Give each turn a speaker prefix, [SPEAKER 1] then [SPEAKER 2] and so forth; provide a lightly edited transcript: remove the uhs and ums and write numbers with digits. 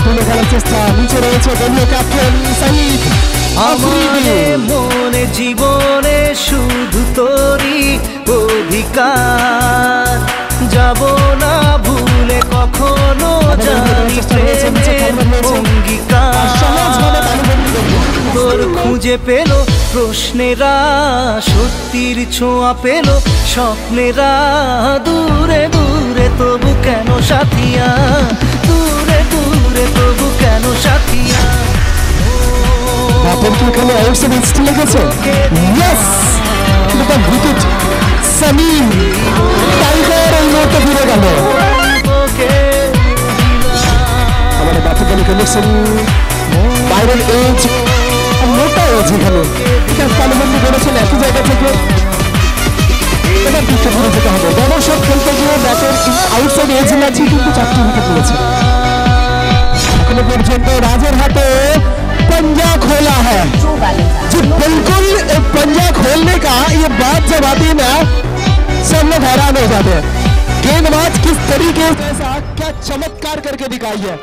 [SPEAKER 1] তুলে খেলার চেষ্টা, নিচে রয়েছে দলীয় ক্যাপ্টেন সাইদ আফ্রিদি।
[SPEAKER 2] মনে জীবনে শুধু তোরই অধিকার, যাব না ভুলে কখনো জানি প্রেমের অঙ্গীকার। তোর খুঁজে পেল প্রশ্নেরা, সত্যির ছোঁয়া পেল স্বপ্নেরা, দূরে দূরে তবু কেন সাথিয়া, দূরে দূরে তবু কেন সাথিয়া।
[SPEAKER 1] বাপন কি এখানে আউটসাইড স্টিল লেগেছে? ইয়েস, কিন্তু উইকেট সামিম টাইগার এই মুহূর্তে ফিরে গেল। আমার ব্যাটে বলে কানেকশন বাইরের এজ, মোটা এজ এখানে তালুবন্দি করেছেন একই জায়গা থেকে। এবার পিঠে ঘুরে যেতে হবে, দর্শক খেলতে গিয়ে ব্যাটের আউটসাইড এজ লাগছে, কিন্তু 4টি উইকেট পড়েছে এখনো পর্যন্ত। राजरहाटे पंजा खोला है जी, बिल्कुल पंजा खोलने का ये बात जब आती है ना, सब लोग हैरान हो जाते हैं। गेंदबाज किस तरीके से क्या चमत्कार करके दिखाई है।